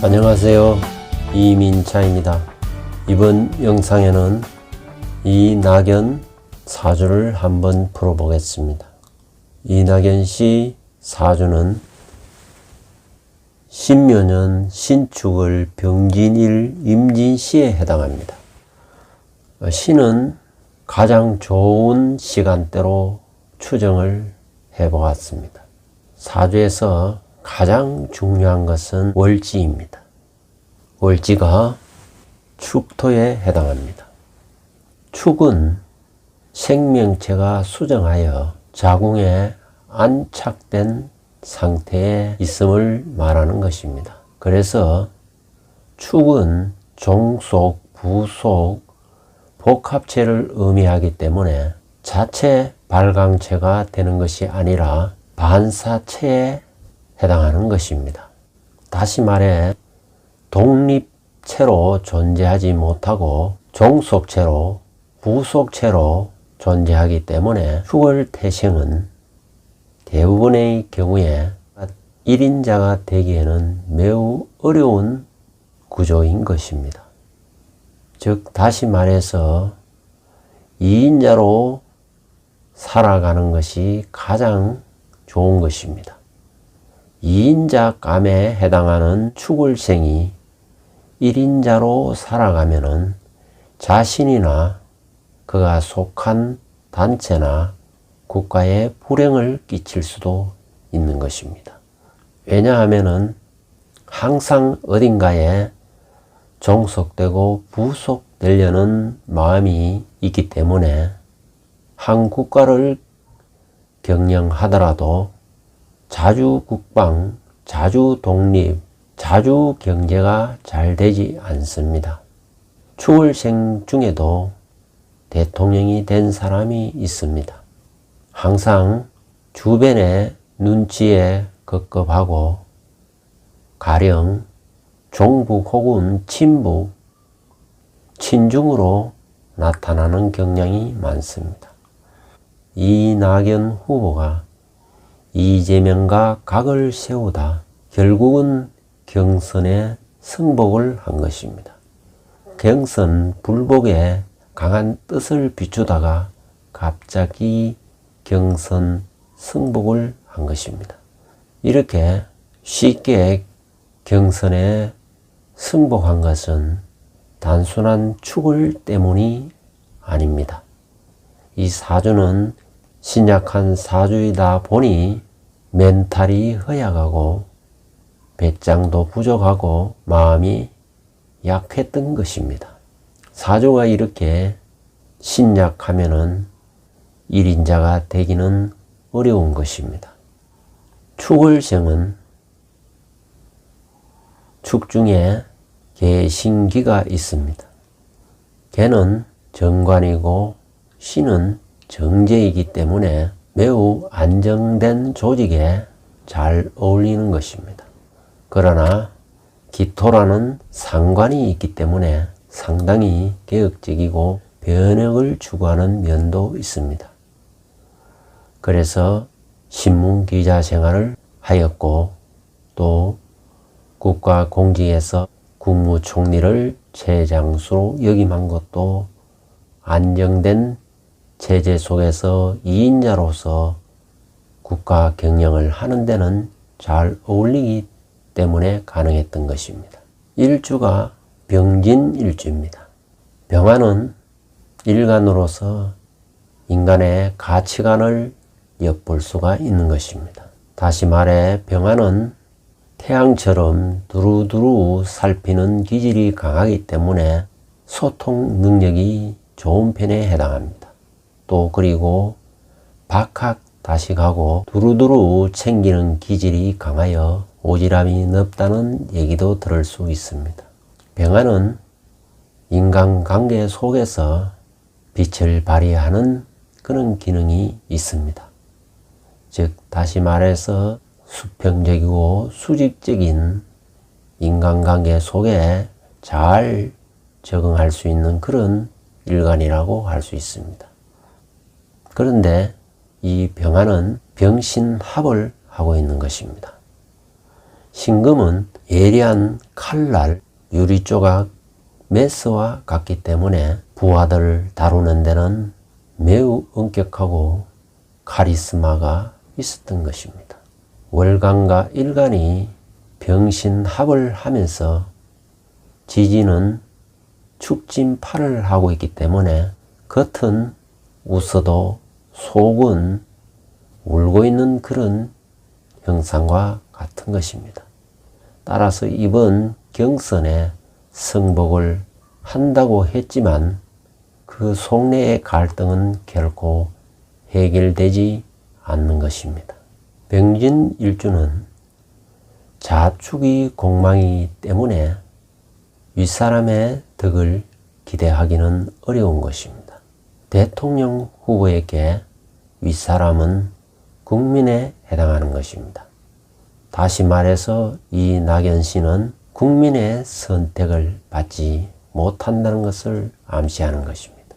안녕하세요. 이민차입니다. 이번 영상에는 이낙연 사주를 한번 풀어보겠습니다. 이낙연 씨 사주는 신묘년 신축을 병진일 임진시에 해당합니다. 시는 가장 좋은 시간대로 추정을 해보았습니다. 사주에서 가장 중요한 것은 월지입니다. 월지가 축토에 해당합니다. 축은 생명체가 수정하여 자궁에 안착된 상태에 있음을 말하는 것입니다. 그래서 축은 종속, 부속, 복합체를 의미하기 때문에 자체 발광체가 되는 것이 아니라 반사체에 해당하는 것입니다. 다시 말해 독립체로 존재하지 못하고 종속체로, 부속체로 존재하기 때문에 축월태생은 대부분의 경우에 1인자가 되기에는 매우 어려운 구조인 것입니다. 즉 다시 말해서 2인자로 살아가는 것이 가장 좋은 것입니다. 2인자 감에 해당하는 축월생이 1인자로 살아가면은 자신이나 그가 속한 단체나 국가에 불행을 끼칠 수도 있는 것입니다. 왜냐하면은 항상 어딘가에 종속되고 부속되려는 마음이 있기 때문에 한 국가를 경영하더라도 자주 국방, 자주 독립, 자주 경제가 잘 되지 않습니다. 축월생 중에도 대통령이 된 사람이 있습니다. 항상 주변의 눈치에 급급하고 가령 종북 혹은 친북, 친중으로 나타나는 경향이 많습니다. 이낙연 후보가 이재명과 각을 세우다 결국은 경선에 승복을 한 것입니다. 경선 불복에 강한 뜻을 비추다가 갑자기 경선 승복을 한 것입니다. 이렇게 쉽게 경선에 승복한 것은 단순한 축월 때문이 아닙니다. 이 사주는 신약한 사주이다 보니 멘탈이 허약하고 배짱도 부족하고 마음이 약했던 것입니다. 사주가 이렇게 신약하면은 1인자가 되기는 어려운 것입니다. 축월생은 축 중에 개신기가 있습니다. 개는 정관이고 신은 정제이기 때문에 매우 안정된 조직에 잘 어울리는 것입니다. 그러나 기토라는 상관이 있기 때문에 상당히 개혁적이고 변혁을 추구하는 면도 있습니다. 그래서 신문 기자 생활을 하였고 또 국가 공직에서 국무총리를 최장수로 역임한 것도 안정된 체제 속에서 2인자로서 국가 경영을 하는 데는 잘 어울리기 때문에 가능했던 것입니다. 일주가 병진일주입니다. 병화는 일간으로서 인간의 가치관을 엿볼 수가 있는 것입니다. 다시 말해 병화는 태양처럼 두루두루 살피는 기질이 강하기 때문에 소통 능력이 좋은 편에 해당합니다. 또 그리고 박학다식하고 두루두루 챙기는 기질이 강하여 오지랖이 넓다는 얘기도 들을 수 있습니다. 병화는 인간관계 속에서 빛을 발휘하는 그런 기능이 있습니다. 즉 다시 말해서 수평적이고 수직적인 인간관계 속에 잘 적응할 수 있는 그런 일간이라고 할 수 있습니다. 그런데 이 병화는 병신합을 하고 있는 것입니다. 신금은 예리한 칼날, 유리조각, 메스와 같기 때문에 부하들을 다루는 데는 매우 엄격하고 카리스마가 있었던 것입니다. 월간과 일간이 병신합을 하면서 지지는 축진팔을 하고 있기 때문에 겉은 웃어도 속은 울고 있는 그런 형상과 같은 것입니다. 따라서 이번 경선에 승복을 한다고 했지만 그 속내의 갈등은 결코 해결되지 않는 것입니다. 병진일주는 자축이 공망이기 때문에 윗사람의 덕을 기대하기는 어려운 것입니다. 대통령 후보에게 윗사람은 국민에 해당하는 것입니다. 다시 말해서 이 낙연씨는 국민의 선택을 받지 못한다는 것을 암시하는 것입니다.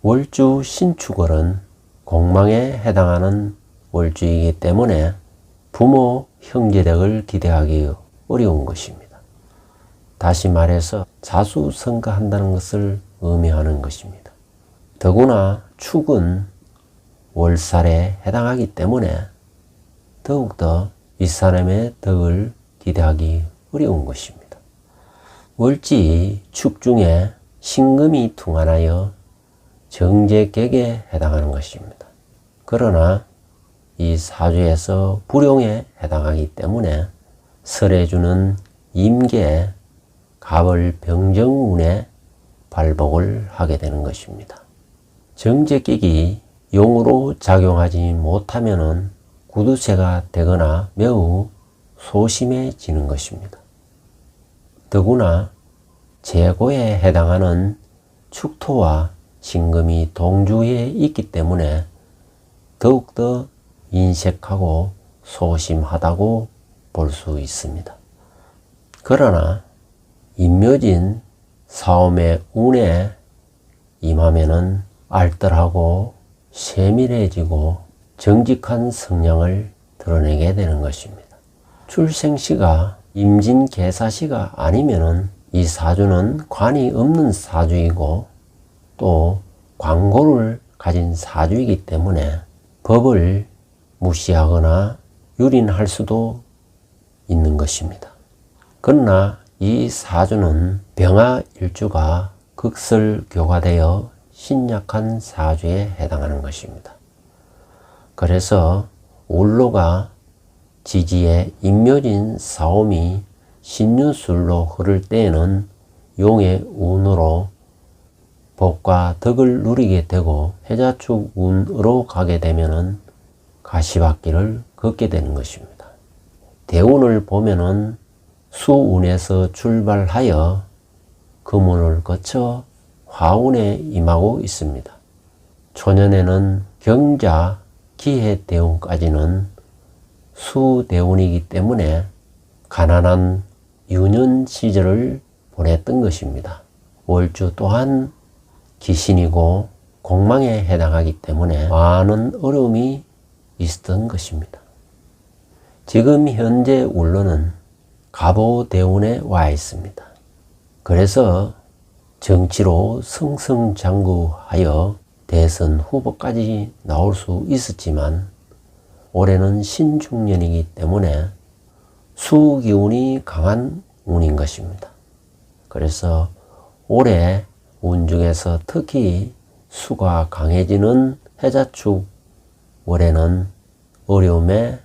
월주 신축월은 공망에 해당하는 월주이기 때문에 부모 형제력을 기대하기 어려운 것입니다. 다시 말해서 자수성가한다는 것을 의미하는 것입니다. 더구나 축은 월살에 해당하기 때문에 더욱더 윗사람의 덕을 기대하기 어려운 것입니다. 월지 축 중에 신금이 퉁안하여 정제객에 해당하는 것입니다. 그러나 이 사주에서 불용에 해당하기 때문에 설에 주는 임계에 갑을 병정운에 발복을 하게 되는 것입니다. 정제객이 용으로 작용하지 못하면 구두쇠가 되거나 매우 소심해지는 것입니다. 더구나 재고에 해당하는 축토와 신금이 동주에 있기 때문에 더욱더 인색하고 소심하다고 볼 수 있습니다. 그러나 인묘진 사움의 운에 임하면은 알뜰하고 세밀해지고 정직한 성향을 드러내게 되는 것입니다. 출생시가 임진개사시가 아니면은 이 사주는 관이 없는 사주이고 또 광고를 가진 사주이기 때문에 법을 무시하거나 유린할 수도 있는 것입니다. 그러나 이 사주는 병화일주가 극설교화되어 신약한 사주에 해당하는 것입니다. 그래서 울로가 지지의 인묘진 사옴이 신유술로 흐를 때에는 용의 운으로 복과 덕을 누리게 되고 해자축 운으로 가게 되면은 가시밭길을 걷게 되는 것입니다. 대운을 보면은 수운에서 출발하여 금운을 거쳐 화운에 임하고 있습니다. 초년에는 경자, 기해대운까지는 수대운이기 때문에 가난한 유년 시절을 보냈던 것입니다. 월주 또한 기신이고 공망에 해당하기 때문에 많은 어려움이 있었던 것입니다. 지금 현재 울로는 갑오대운에 와 있습니다. 그래서 정치로 승승장구하여 대선 후보까지 나올 수 있었지만 올해는 신중년이기 때문에 수기운이 강한 운인 것입니다. 그래서 올해 운 중에서 특히 수가 강해지는 해자축 월에는 어려움에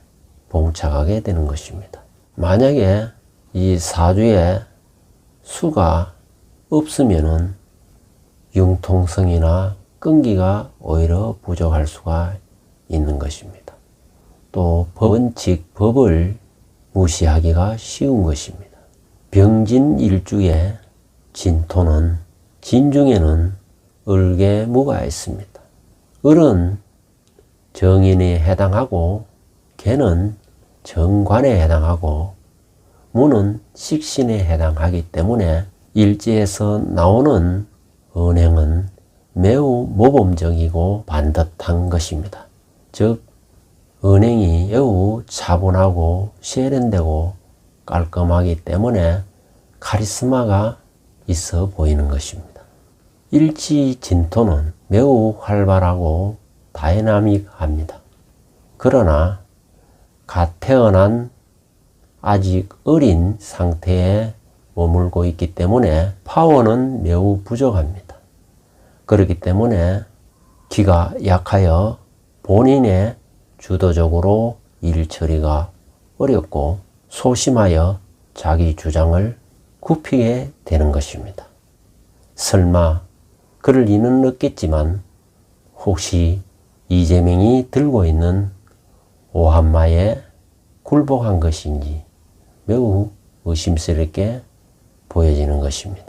봉착하게 되는 것입니다. 만약에 이 사주에 수가 없으면은 융통성이나 끈기가 오히려 부족할 수가 있는 것입니다. 또 법원칙, 법을 무시하기가 쉬운 것입니다. 병진일주의 진토는 진중에는 을계무가 있습니다. 을은 정인에 해당하고 개는 정관에 해당하고 무는 식신에 해당하기 때문에 일지에서 나오는 은행은 매우 모범적이고 반듯한 것입니다. 즉 은행이 매우 차분하고 세련되고 깔끔하기 때문에 카리스마가 있어 보이는 것입니다. 일지 진토는 매우 활발하고 다이나믹합니다. 그러나 갓 태어난 아직 어린 상태에 머물고 있기 때문에 파워는 매우 부족합니다. 그렇기 때문에 기가 약하여 본인의 주도적으로 일 처리가 어렵고 소심하여 자기 주장을 굽히게 되는 것입니다. 설마 그럴 리는 없겠지만 혹시 이재명이 들고 있는 오한마에 굴복한 것인지 매우 의심스럽게 보여지는 것입니다.